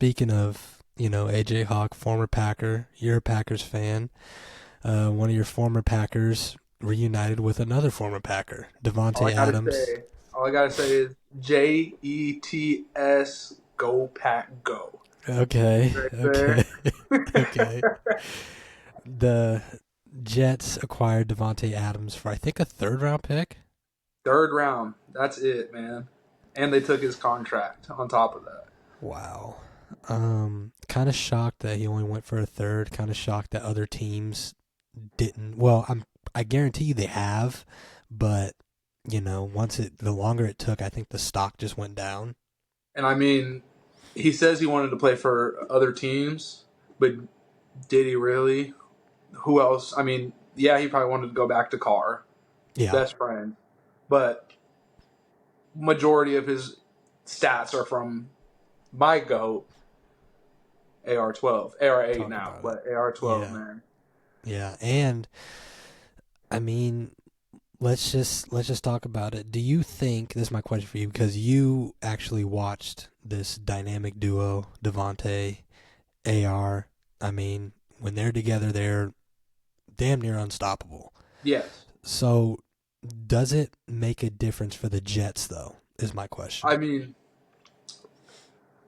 speaking of, AJ Hawk, former Packer, you're a Packers fan. One of your former Packers reunited with another former Packer, All I Davante gotta Adams. say, all I gotta say is JETS, go Pack go. Okay, Right there. okay, okay. The Jets acquired Davante Adams for I think a third round pick. Third round. That's it, man. And they took his contract on top of that. Wow. Kind of shocked that he only went for a third. Kind of shocked that other teams didn't. Well, I guarantee you they have, but the longer it took, I think the stock just went down. And I mean, he says he wanted to play for other teams, but did he really? Who else? I mean, yeah, he probably wanted to go back to Carr, his Yeah, best friend, but majority of his stats are from my goat, AR-12, AR-8 talk now, about it. but AR-12, Yeah, man. yeah, and I mean, let's just talk about it. Do you think this is my question for you because you actually watched this dynamic duo, Devontae, AR? I mean, when they're together, they're damn near unstoppable. Yes. So, does it make a difference for the Jets, though? Is my question. I mean,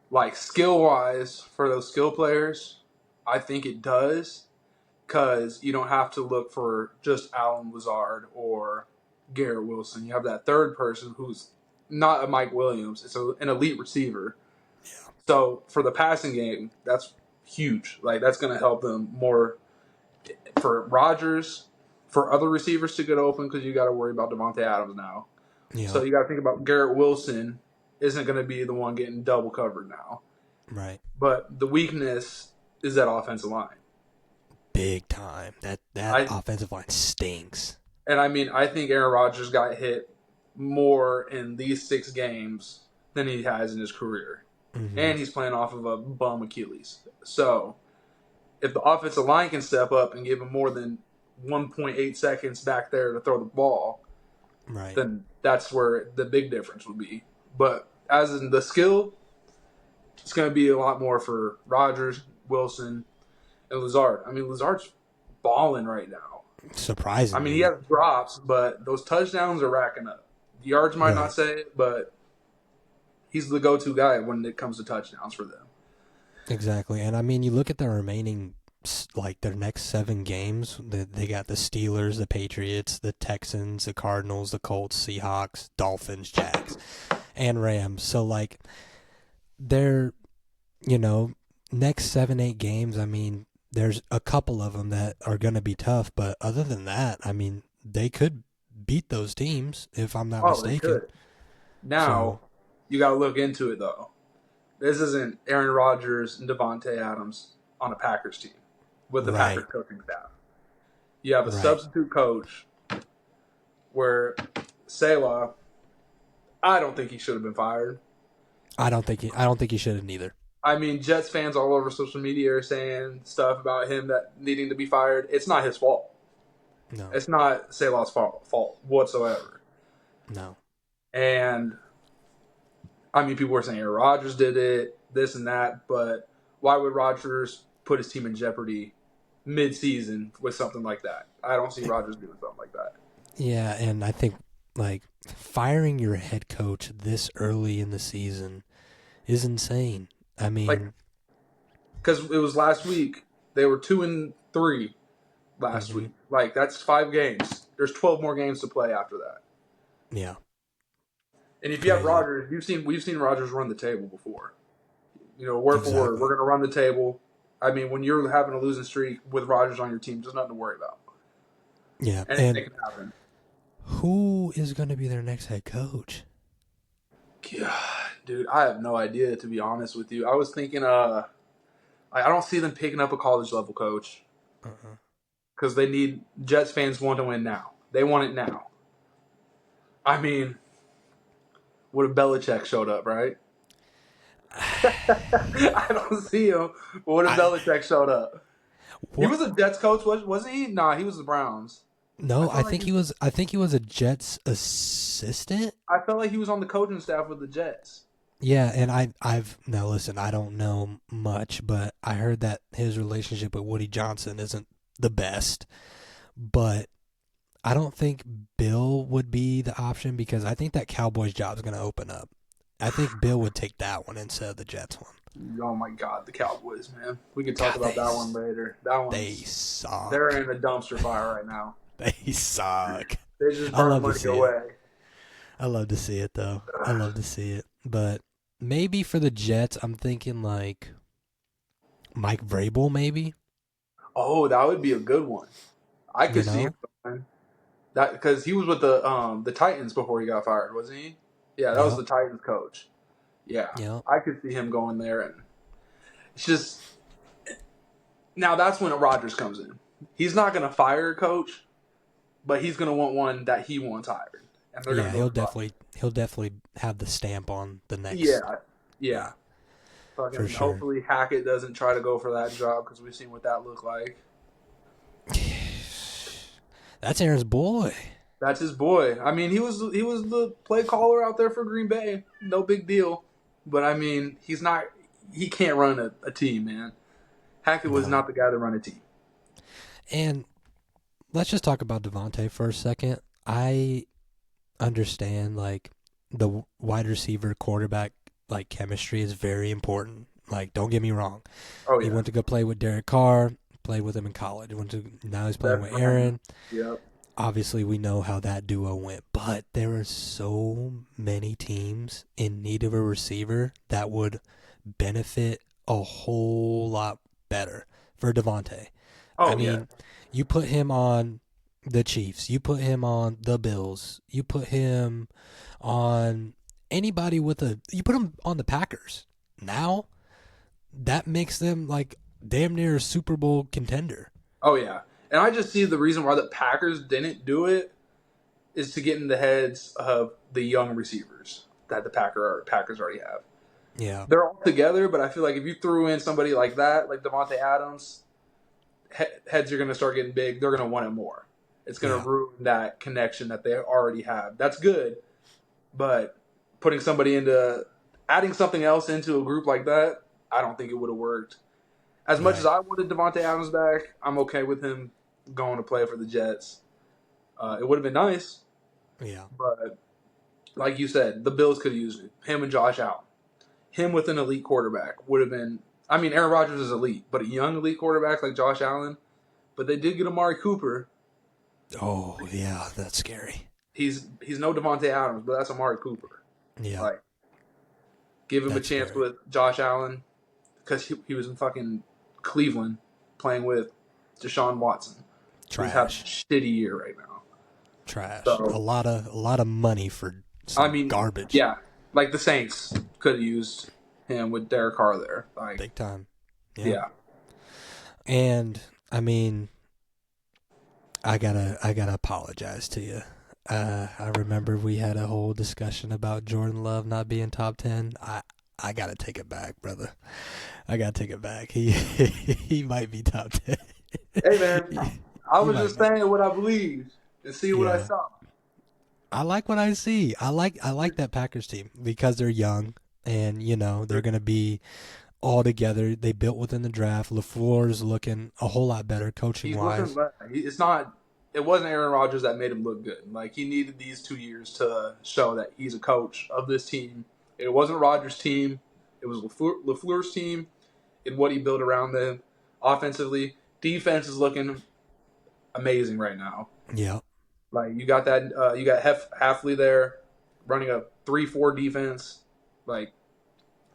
like skill-wise, for those skill players, I think it does because you don't have to look for just Alan Lazard or Garrett Wilson. You have that third person who's not a Mike Williams. It's an elite receiver. Yeah. So for the passing game, that's huge. Like that's going to help them more for Rodgers, for other receivers to get open because you got to worry about Davante Adams now. Yeah. So you got to think about Garrett Wilson isn't going to be the one getting double covered now. Right. But the weakness is that offensive line. Big time. That I offensive line stinks. And I mean, I think Aaron Rodgers got hit more in these 6 games than he has in his career. Mm-hmm. And he's playing off of a bum Achilles. So if the offensive line can step up and give him more than 1.8 seconds back there to throw the ball, Right. then that's where the big difference would be. But as in the skill, it's going to be a lot more for Rodgers, Wilson, and Lazard. I mean, Lazard's balling right now. I mean, he Surprisingly. has drops, but those touchdowns are racking up. The yards might Right. not say it, but he's the go-to guy when it comes to touchdowns for them. Exactly. And I mean, you look at the remaining, like their next 7 games. They got the Steelers, the Patriots, the Texans, the Cardinals, the Colts, Seahawks, Dolphins, Jags, and Rams. So like, they're, next 7, 8 games. I mean, there's a couple of them that are going to be tough, but other than that, I mean, they could beat those teams if I'm not Oh, they mistaken. could. Now, So you got to look into it, though. This isn't Aaron Rodgers and Davante Adams on a Packers team with the right, Packers coaching staff. You have a right. substitute coach where Selah, I don't think he should have been fired. I don't think he should have neither. I mean, Jets fans all over social media are saying stuff about him that needing to be fired. It's not his fault. No, It's not Salah's fault whatsoever. no. And I mean, people were saying Aaron Rodgers did it, this and that, but why would Rodgers put his team in jeopardy mid-season with something like that? I don't see Rodgers doing something like that. Yeah, and I think like firing your head coach this early in the season is insane. I Like, mean, because it was last week, they were 2-3 last mhm, week. Like, that's 5 games. There's 12 more games to play after that. yeah, And if you have crazy. Rodgers, we've seen Rodgers run the table before. Word for word, Exactly. we're going to run the table. I mean, when you're having a losing streak with Rodgers on your team, there's nothing to worry about. Yeah, Anything and can happen. who is going to be their next head coach? God, dude, I have no idea, to be honest with you. I was thinking, I don't see them picking up a college level coach Uh-huh. because Jets fans want to win now. They want it now. I mean, what if Belichick showed up, right? I don't see him. But what if I Belichick showed up? He what? was a Jets coach, wasn't he? Nah, he was the Browns. I No, I felt like think he was. I think he was a Jets assistant. I felt like he was on the coaching staff with the Jets. Yeah, and I've now listen, I don't know much, but I heard that his relationship with Woody Johnson isn't the best. But I don't think Bill would be the option because I think that Cowboys job is going to open up. I think Bill would take that one instead of the Jets one. Oh my God, the Cowboys, man. We could talk God, about that one later. That they one's they're suck. in a dumpster fire right now. They suck. They just I burn love to money see it. away. I love to see it though. I love to see it. But maybe for the Jets, I'm thinking like Mike Vrabel, maybe. Oh, that would be a good one. I You could see him know? going. That because he was with the Titans before he got fired, wasn't he? Yeah, that was Yep. the Titans coach. Yeah, Yep. I could see him going there, and it's just now that's when Rodgers comes in. He's not going to fire a coach, but he's going to want one that he wants hired, and they're going Yeah, to go with Rodgers. he'll definitely have the stamp on the next. Yeah, yeah. For Fucking sure. hopefully Hackett doesn't try to go for that job because we've seen what that looked like. That's Aaron's boy. That's his boy. I mean, he was the play caller out there for Green Bay. No big deal. But I mean, he's not. He can't run a team, man. Hackett was No. not the guy to run a team. And let's just talk about Davante for a second. I understand like the wide receiver quarterback like chemistry is very important. Like, don't get me wrong. Oh He yeah, went to go play with Derek Carr, played with him in college. Now he's playing with definitely. Aaron. Yep. Obviously, we know how that duo went, but there are so many teams in need of a receiver that would benefit a whole lot better for Devontae. I Oh yeah. mean, you put him on the Chiefs, you put him on the Bills, you put him on anybody you put him on the Packers. Now, that makes them like damn near a Super Bowl contender. Oh yeah. And I just see the reason why the Packers didn't do it is to get in the heads of the young receivers that the Packers already have. Yeah. They're all together, but I feel like if you threw in somebody like that, like Davante Adams, heads are going to start getting big. They're going to want it more. It's going Yeah. to ruin that connection that they already have. That's good, but adding something else into a group like that, I don't think it would have worked. As much as Right. I wanted Davante Adams back, I'm okay with him going to play for the Jets. It would have been nice, Yeah. but like you said, the Bills could have used him and Josh Allen. Him with an elite quarterback would have been. I mean, Aaron Rodgers is elite, but a young elite quarterback like Josh Allen. But they did get Amari Cooper. Oh, yeah, that's scary. He's no Davante Adams, but that's Amari Cooper. Yeah. Like, give him That's a chance scary. with Josh Allen because he was in fucking Cleveland playing with Deshaun Watson. He's having a Trash. shitty year right now. Trash. So A lot of money for I some mean, garbage. yeah, like the Saints could have used him with Derek Carr there. Like, Big time. yeah. And I mean, I gotta apologize to you. I remember we had a whole discussion about Jordan Love not being top 10. I gotta take it back, brother. I gotta take it back. He might be top 10. Hey man, I was might just be. saying what I believed and see what I Yeah. saw. I like what I see. I like that Packers team because they're young and they're gonna be all together. They built within the draft. LaFleur's looking a whole lot better coaching He's looking. wise. It's not. It wasn't Aaron Rodgers that made him look good. Like he needed these 2 years to show that he's a coach of this team. It wasn't Rodgers' team. It was LaFleur's team and what he built around them offensively. Defense is looking amazing right now. Yeah. Like you got that. You got Halfley there running a 3-4 defense. Like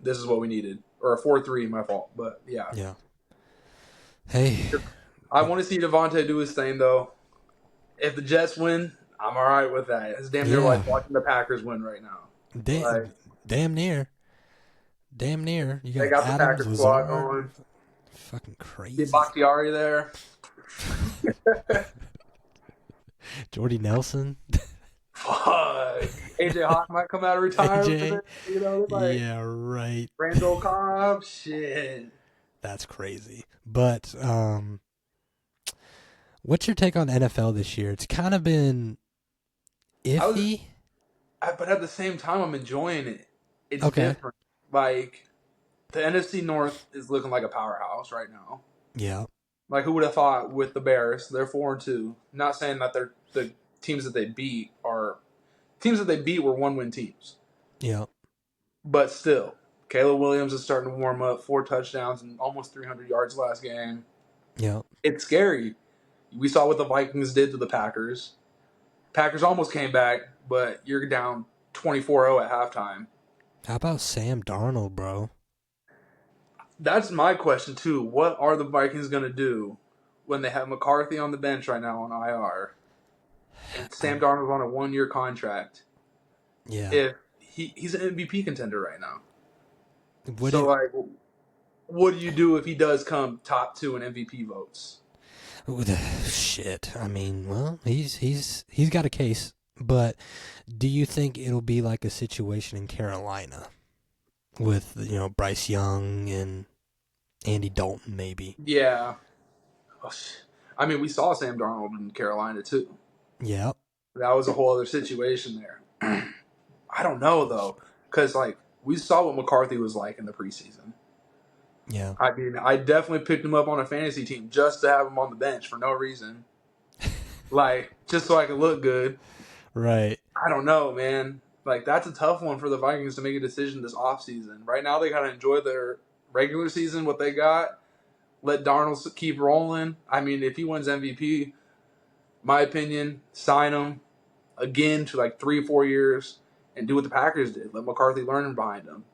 this is what we needed, or a 4-3. My fault, but yeah. Yeah. Hey. I want to see Davante do his thing though. If the Jets win, I'm all right with that. It's damn near Yeah. like watching the Packers win right now. Like, Damn near. Damn near. You they got got the Adams, Packers squad Lazard. going. Fucking crazy. Get Bakhtiari there. Jordy Nelson. Fuck. AJ Hawk might come out of retirement. AJ. Like Yeah, right. Randall Cobb. Shit. That's crazy. But what's your take on NFL this year? It's kind of been iffy. But at the same time, I'm enjoying it. It's Okay. different. Like the NFC North is looking like a powerhouse right now. Yeah. Like who would have thought with the Bears? They're 4-2. Not saying that they're the teams that they beat are teams that they beat were 1-win teams, Yeah. but still, Caleb Williams is starting to warm up. 4 touchdowns and almost 300 yards last game. Yeah. It's scary. We saw what the Vikings did to the Packers. Packers almost came back, but you're down 24-0 at halftime. How about Sam Darnold, bro? That's my question too. What are the Vikings going to do when they have McCarthy on the bench right now on IR and Sam Darnold's on a 1-year contract? Yeah. If he's an MVP contender right now. Would So it, like, what do you do if he does come top 2 in MVP votes? shit. I mean, well, he's got a case, but do you think it'll be like a situation in Carolina with Bryce Young and Andy Dalton maybe? Yeah. I mean, we saw Sam Darnold in Carolina too. Yeah. That was a whole other situation there. I don't know though, because like we saw what McCarthy was like in the preseason. Yeah. I mean, I definitely picked him up on a fantasy team just to have him on the bench for no reason, like just so I could look good. Right. I don't know, man. Like that's a tough one for the Vikings to make a decision this offseason. Right now, they gotta enjoy their regular season, what they got. Let Darnold keep rolling. I mean, if he wins MVP, my opinion, sign him again to like 3 or 4 years and do what the Packers did. Let McCarthy learn behind him.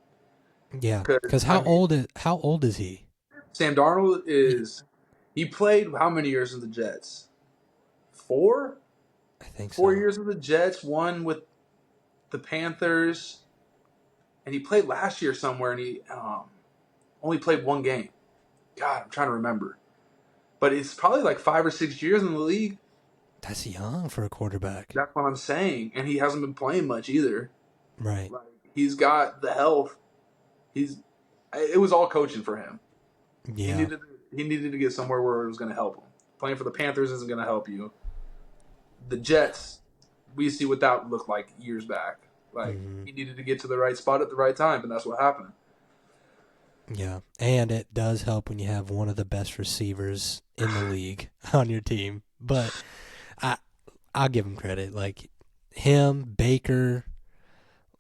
Yeah. Because how old is he? Sam Darnold he played how many years with the Jets? 4? I think 4 years with the Jets, 1 with the Panthers, and he played last year somewhere, and he only played 1 game. God, I'm trying to remember. But it's probably like 5 or 6 years in the league. That's young for a quarterback. That's what I'm saying. And he hasn't been playing much either. Right. Like, he's got the health. It was all coaching for him. Yeah. He needed to get somewhere where it was going to help him. Playing for the Panthers isn't going to help you. The Jets, we see what that looked like years back. Like, he needed to get to the right spot at the right time, and that's what happened. Yeah. And it does help when you have one of the best receivers in the league on your team. But I'll give him credit. Like, him, Baker,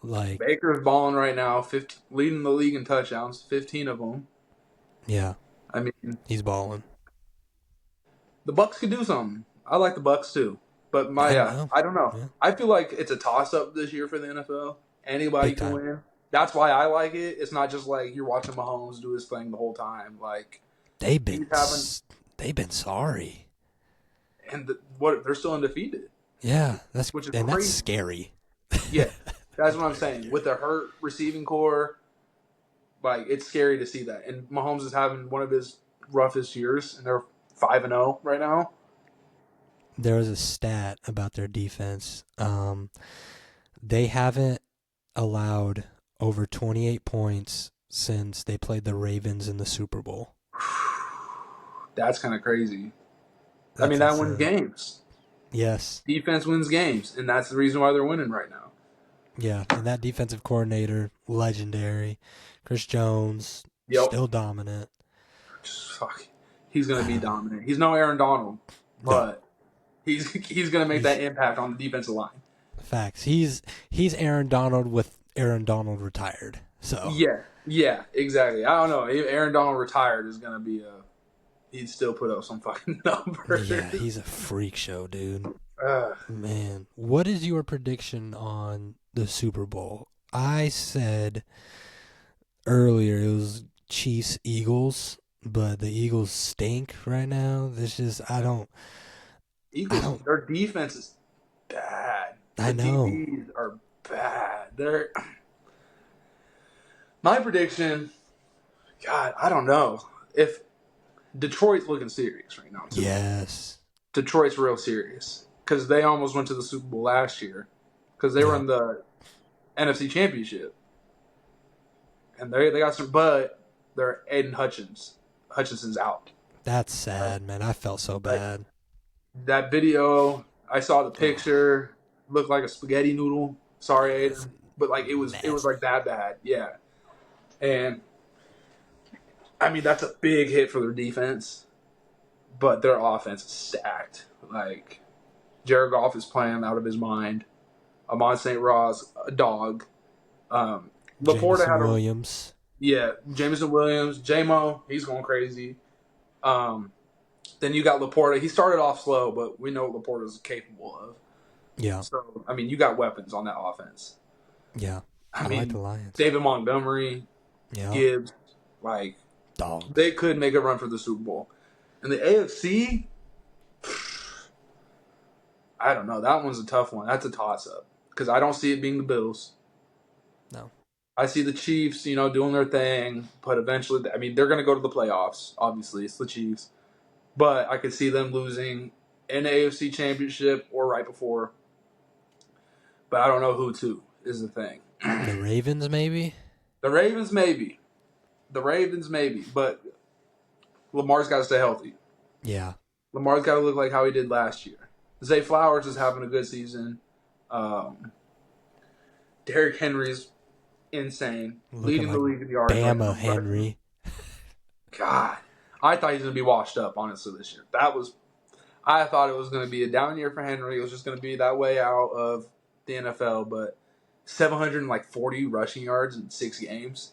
like... Baker's balling right now, leading the league in touchdowns, 15 of them. Yeah. I mean... He's balling. The Bucks could do something. I like the Bucks, too. But I don't know. Yeah. I feel like it's a toss-up this year for the NFL. Anybody Big can time. win. That's why I like it. It's not just like you're watching Mahomes do his thing the whole time. Like They've been sorry. And they're still undefeated. Yeah, that's crazy. scary. Yeah, that's what I'm saying. With a hurt receiving core, like it's scary to see that. And Mahomes is having one of his roughest years, and they're 5-0 right now. There was a stat about their defense. They haven't allowed over 28 points since they played the Ravens in the Super Bowl. That's kind of crazy. I mean, that wins games. Yes. Defense wins games, and that's the reason why they're winning right now. Yeah, and that defensive coordinator, legendary. Chris Jones, still dominant. Fuck. He's going to be dominant. He's no Aaron Donald, but he's going to make that impact on the defensive line. Facts. He's Aaron Donald with Aaron Donald retired. So yeah, exactly. I don't know. If Aaron Donald retired is going to be he'd still put up some fucking numbers. Yeah, he's a freak show, dude. Man, what is your prediction on the Super Bowl? I said earlier it was Chiefs-Eagles, but the Eagles stink right now. Eagles, their defense is bad. I know. The DBs are bad. My prediction, God, I don't know. If Detroit's looking serious right now, too. Yes. Detroit's real serious because they almost went to the Super Bowl last year because they were in the NFC Championship. And they got some, but they're Aiden Hutchinson's out. That's sad, man. I felt so bad. That video, I saw the picture, looked like a spaghetti noodle. Sorry, Aiden. but like it was like that bad. Yeah, and I mean that's a big hit for their defense, but their offense is stacked. Like Jared Goff is playing out of his mind. Amon St. Ross, a dog. Laporta had Williams. Yeah, Jameson Williams, J-Mo, he's going crazy. Then you got Laporta. He started off slow, but we know what Laporta is capable of. Yeah. So, I mean, you got weapons on that offense. Yeah. I mean, like the Lions. David Montgomery, Gibbs, like, dogs. They could make a run for the Super Bowl. And the AFC, I don't know. That one's a tough one. That's a toss-up. Because I don't see it being the Bills. No. I see the Chiefs, doing their thing. But eventually, I mean, they're going to go to the playoffs. Obviously, it's the Chiefs. But I could see them losing in the AFC Championship or right before. But I don't know who to, is the thing. The Ravens, maybe? The Ravens, maybe. But Lamar's got to stay healthy. Yeah. Lamar's got to look like how he did last year. Zay Flowers is having a good season. Derrick Henry's insane. Leading the league in yards. Bama Henry. God. I thought he was going to be washed up, honestly, this year. I thought it was going to be a down year for Henry. It was just going to be that way out of the NFL. But 740 rushing yards in 6 games.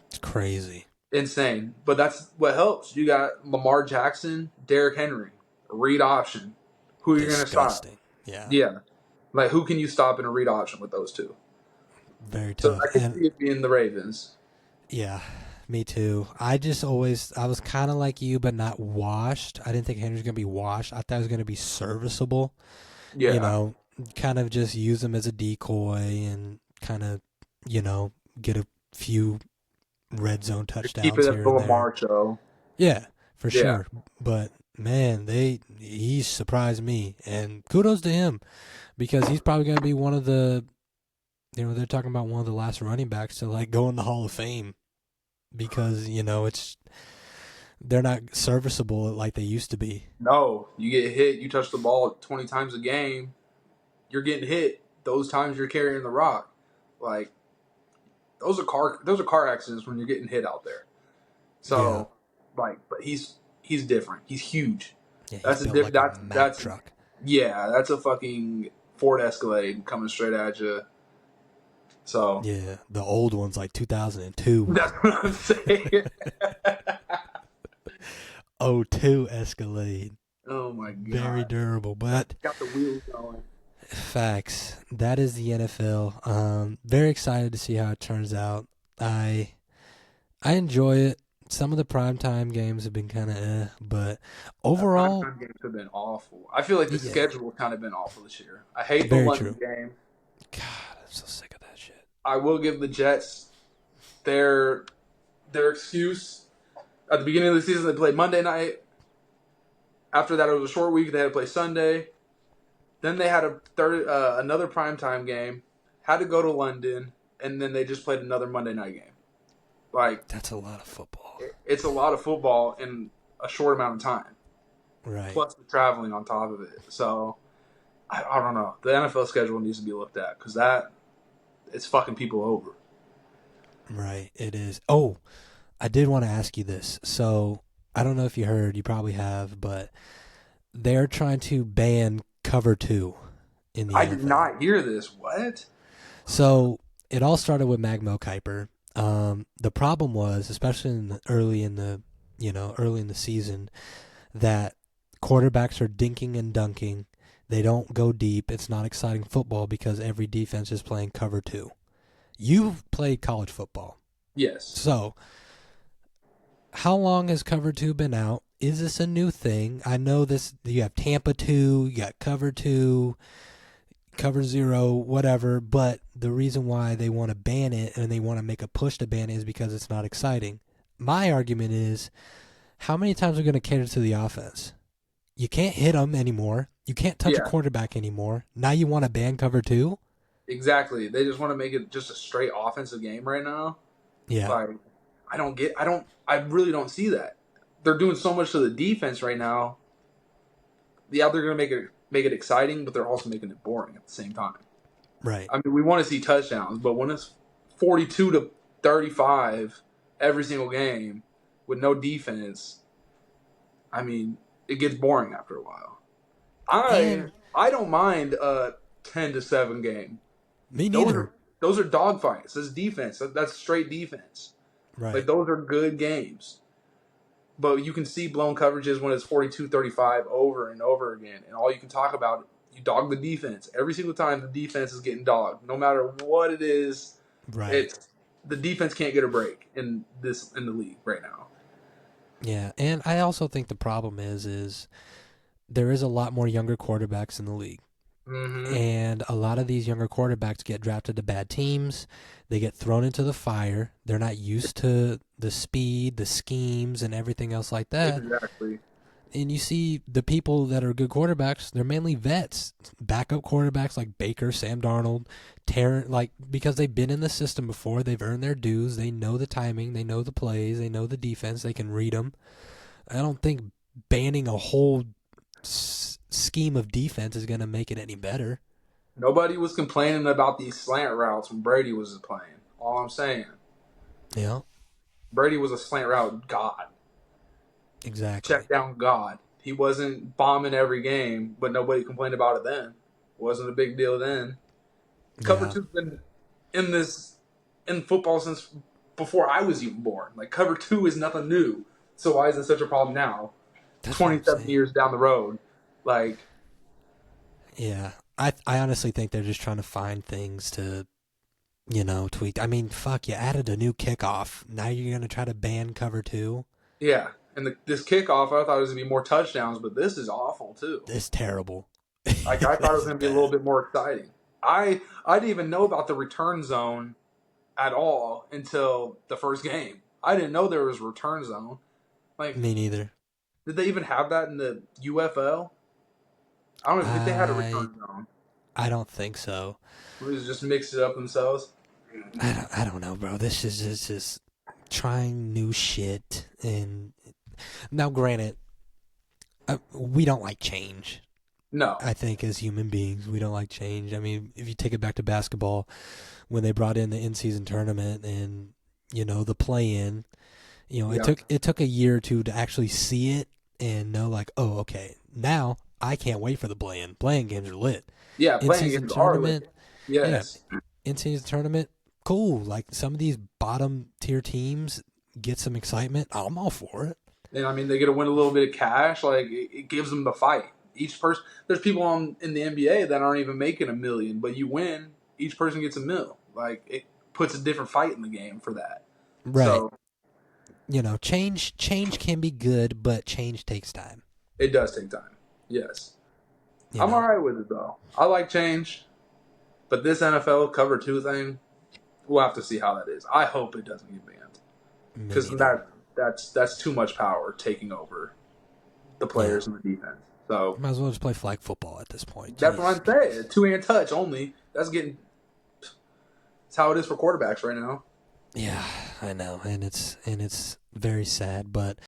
It's crazy. Insane. But that's what helps. You got Lamar Jackson, Derrick Henry, read option. Who are you going to stop? Yeah. Like, who can you stop in a read option with those two? Very tough. So I could see it being the Ravens. Yeah, me too. I was kind of like you, but not washed. I didn't think Henry's going to be washed. I thought he was going to be serviceable. Yeah. Kind of just use him as a decoy and kind of, get a few red zone touchdowns. Keep it at the Lamar show. Yeah, for sure. But man, he surprised me, and kudos to him because he's probably going to be one of the, they're talking about one of the last running backs to like go in the Hall of Fame because they're not serviceable like they used to be. No, you get hit, you touch the ball 20 times a game, you're getting hit. Those times you're carrying the rock, like those are car accidents when you're getting hit out there. So, but he's different. He's huge. Yeah, that's a truck. Yeah, that's a fucking Ford Escalade coming straight at you. So yeah, the old one's like 2002. That's what I'm saying. 02 Escalade. Oh my god. Very durable, but got the wheels going. Facts. That is the NFL. Very excited to see how it turns out. I enjoy it. Some of the primetime games have been kind of but overall... Primetime games have been awful. I feel like the schedule has kind of been awful this year. I hate the London game. God, I'm so sick of that shit. I will give the Jets their excuse. At the beginning of the season, they played Monday night. After that, it was a short week. They had to play Sunday. Then they had another primetime game, had to go to London, and then they just played another Monday night game. Like that's a lot of football. It's a lot of football in a short amount of time. Right. Plus the traveling on top of it. So, I don't know. The NFL schedule needs to be looked at because it's fucking people over. Right, it is. Oh, I did want to ask you this. So, I don't know if you heard, you probably have, but they're trying to ban Cover 2 in the NFL. I did not hear this. What? So, it all started with Magmo Kiper. The problem was, especially early in the season, that quarterbacks are dinking and dunking. They don't go deep. It's not exciting football because every defense is playing Cover 2. You've played college football. Yes. So, how long has Cover 2 been out? Is this a new thing? I know this. You have Tampa 2, you got Cover 2, Cover 0, whatever. But the reason why they want to ban it and they want to make a push to ban it is because it's not exciting. My argument is, how many times are we going to cater to the offense? You can't hit them anymore. You can't touch a quarterback anymore. Now you want to ban Cover 2? Exactly. They just want to make it just a straight offensive game right now. Yeah. Like, I really don't see that. They're doing so much to the defense right now. Yeah, they're going to make it exciting, but they're also making it boring at the same time. Right. I mean, we want to see touchdowns, but when it's 42-35 every single game with no defense, I mean, it gets boring after a while. And I don't mind a 10-7 game. me Those neither. are those are dogfights. That's defense. That's straight defense. Like Right. those are good games. But you can see blown coverages when it's 42-35 over and over again, and all you can talk about, you dog the defense every single time. The defense is getting dogged, no matter what it is. Right. It's the defense can't get a break in the league right now. Yeah. And I also think the problem is there is a lot more younger quarterbacks in the league. Mm-hmm. And a lot of these younger quarterbacks get drafted to bad teams. They get thrown into the fire. They're not used to the speed, the schemes, and everything else like that. Exactly. And you see the people that are good quarterbacks, they're mainly vets, backup quarterbacks like Baker, Sam Darnold, because they've been in the system before. They've earned their dues. They know the timing. They know the plays. They know the defense. They can read them. I don't think banning a whole scheme of defense is going to make it any better. Nobody was complaining about these slant routes when Brady was playing. All I'm saying, Yeah, Brady was a slant route god, exactly. check down god. He wasn't bombing every game, but nobody complained about it then. Wasn't a big deal then. Cover Yeah. two's been in football since before I was even born. Like cover two is nothing new. So why is it such a problem now? That's what I'm 27 saying. years down the road. Like, Yeah, I honestly think they're just trying to find things to, tweak. I mean, fuck, you added a new kickoff. Now you're going to try to ban cover two? yeah. And this kickoff, I thought it was going to be more touchdowns, but this is awful too. It's terrible. Like I thought it was going to be a little bad. bit more exciting. I didn't even know about the return zone at all until the first game. I didn't know there was a return zone. Like, Me neither. did they even have that in the UFL? I don't even think they had a return zone. I don't think so. Or they just mixed it up themselves. I don't know, bro. This is just trying new shit. And now, granted, we don't like change. No. I think as human beings, we don't like change. I mean, if you take it back to basketball, when they brought in the in-season tournament and the play-in, Yeah. it took a year or two to actually see it and know, like, oh, okay, now I can't wait for the play-in. Play-in games are lit. Yeah, playing In-season against our tournament, league. Yes. yeah, in-season tournament, cool. Like some of these bottom-tier teams get some excitement. I'm all for it. And I mean, they get to win a little bit of cash. Like it gives them the fight. Each person, there's people in the NBA that aren't even making $1 million, but you win, each person gets $1 million. Like it puts a different fight in the game for that. Right. So Change can be good, but change takes time. it does take time. Yes. I'm all right with it though. I like change, but this NFL cover two thing, we'll have to see how that is. I hope it doesn't get banned because that's too much power taking over the players and the defense. So might as well just play flag football at this point. that's what I'm saying. Two-hand touch only. That's how it is for quarterbacks right now. Yeah, I know, and it's very sad. But